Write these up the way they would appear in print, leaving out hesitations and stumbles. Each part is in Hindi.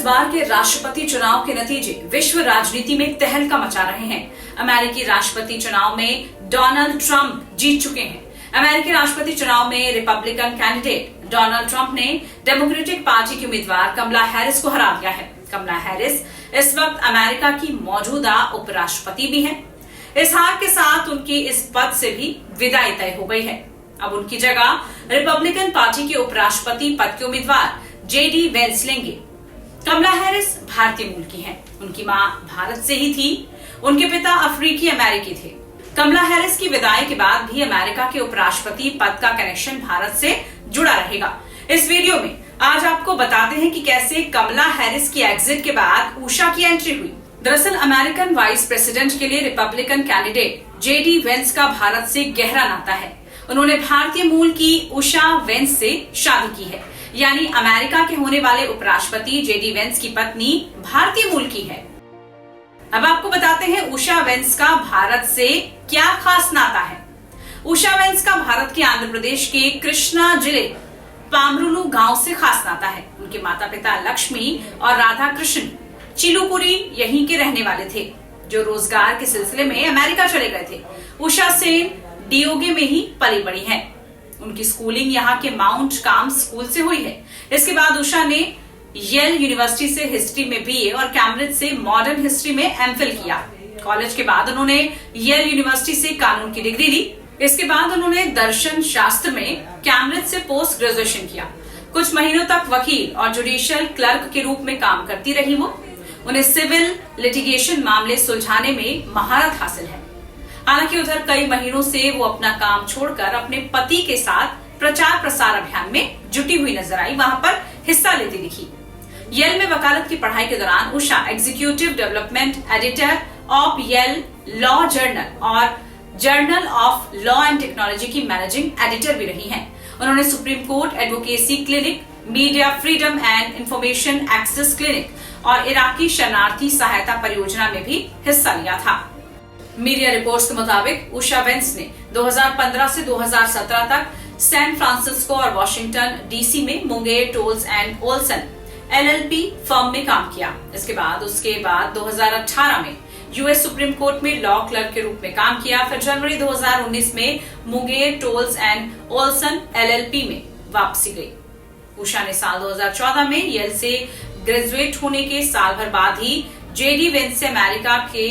बार के राष्ट्रपति चुनाव के नतीजे विश्व राजनीति में तहलका मचा रहे हैं। अमेरिकी राष्ट्रपति चुनाव में डोनाल्ड ट्रंप जीत चुके हैं। अमेरिकी राष्ट्रपति चुनाव में रिपब्लिकन कैंडिडेट डोनाल्ड ट्रंप ने डेमोक्रेटिक पार्टी की उम्मीदवार कमला हैरिस को हरा दिया है। कमला हैरिस इस वक्त अमेरिका की मौजूदा उपराष्ट्रपति भी हैं। इस हार के साथ उनकी इस पद से भी विदाई तय हो गई है। अब उनकी जगह रिपब्लिकन पार्टी के उपराष्ट्रपति पद के उम्मीदवार जेडी वेंस लेंगे। कमला हैरिस भारतीय मूल की हैं। उनकी मां भारत से ही थी। उनके पिता अफ्रीकी अमेरिकी थे। कमला हैरिस की विदाई के बाद भी अमेरिका के उपराष्ट्रपति पद का कनेक्शन भारत से जुड़ा रहेगा। इस वीडियो में आज आपको बताते हैं कि कैसे कमला हैरिस की एग्जिट के बाद उषा की एंट्री हुई। दरअसल अमेरिकन वाइस प्रेसिडेंट के लिए रिपब्लिकन कैंडिडेट जेडी वेंस का भारत से गहरा नाता है। उन्होंने भारतीय मूल की उषा वेंस से शादी की है, यानी अमेरिका के होने वाले उपराष्ट्रपति जेडी वेंस की पत्नी भारतीय मूल की है। अब आपको बताते हैं उषा वेंस का भारत से क्या खास नाता है। उषा वेंस का भारत के आंध्र प्रदेश के कृष्णा जिले पामरुलु गांव से खास नाता है। उनके माता पिता लक्ष्मी और राधा कृष्ण चिलुपुरी यहीं के रहने वाले थे, जो रोजगार के सिलसिले में अमेरिका चले गए थे। उषा सेन डियोगे में ही पली बड़ी है। उनकी स्कूलिंग यहाँ के माउंट काम स्कूल से हुई है। इसके बाद उषा ने येल यूनिवर्सिटी से हिस्ट्री में बीए और कैम्ब्रिज से मॉडर्न हिस्ट्री में एमफिल किया। कॉलेज के बाद उन्होंने येल यूनिवर्सिटी से कानून की डिग्री ली। इसके बाद उन्होंने दर्शन शास्त्र में कैम्ब्रिज से पोस्ट ग्रेजुएशन किया। कुछ महीनों तक वकील और जुडिशियल क्लर्क के रूप में काम करती रही वो। उन्हें सिविल लिटिगेशन मामले सुलझाने में महारत हासिल है। हालांकि उधर कई महीनों से वो अपना काम छोड़कर अपने पति के साथ प्रचार प्रसार अभियान में जुटी हुई नजर आई, वहां पर हिस्सा लेती दिखी। येल में वकालत की पढ़ाई के दौरान Usha executive development editor of Yale law journal और journal of law and technology की मैनेजिंग एडिटर भी रही हैं। उन्होंने Supreme Court advocacy clinic, media freedom and information access clinic और इराकी शरणार्थी सहायता परियोजना में भी हिस्सा लिया था। मीडिया रिपोर्ट्स के मुताबिक उषा वेंस ने 2015 से 2017 तक सैन फ्रांसिस्को और वॉशिंगटन डीसी में Munger Tolles and Olson LLP firm में काम किया। उसके बाद 2018 में यूएस सुप्रीम कोर्ट में लॉ क्लर्क के रूप में काम किया। फिर जनवरी 2019 में Munger Tolles and Olson LLP में वापसी गई। उषा ने साल 2014 में येल से ग्रेजुएट होने के साल भर बाद ही जेडी वेंस से अमेरिका के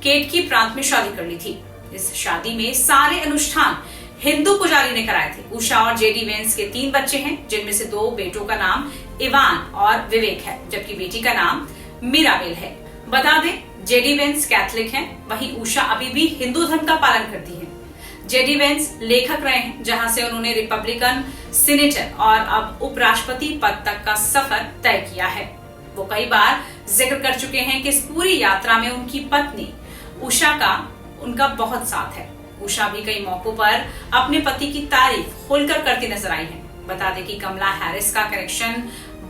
केटकी प्रांत में शादी कर ली थी। इस शादी में सारे अनुष्ठान हिंदू पुजारी ने कराए थे। उषा और जेडी वेंस के 3 बच्चे हैं, जिनमें से 2 बेटों का नाम इवान और विवेक है, जबकि बेटी का नाम मीराबेल है। बता दें, जेडी वेंस कैथलिक हैं, वहीं उषा अभी भी हिंदू धर्म का पालन करती हैं। जेडी वेंस लेखक रहे हैं, जहां से उन्होंने रिपब्लिकन सीनेटर और अब उपराष्ट्रपति पद तक का सफर तय किया है। वो कई बार जिक्र कर चुके हैं कि इस पूरी यात्रा में उनकी पत्नी उषा का उनका बहुत साथ है। उषा भी कई मौकों पर अपने पति की तारीफ खुलकर करती नजर आई है। बता दें कि कमला हैरिस का कनेक्शन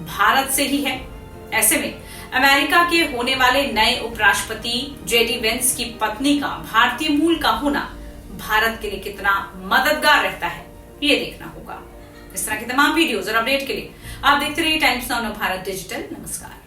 भारत से ही है। ऐसे में अमेरिका के होने वाले नए उपराष्ट्रपति जेडी वेंस की पत्नी का भारतीय मूल का होना भारत के लिए कितना मददगार रहता है, ये देखना होगा। इस तरह की तमाम वीडियोज और अपडेट के लिए आप देखते रहिए टाइम्स नाउ भारत डिजिटल। नमस्कार।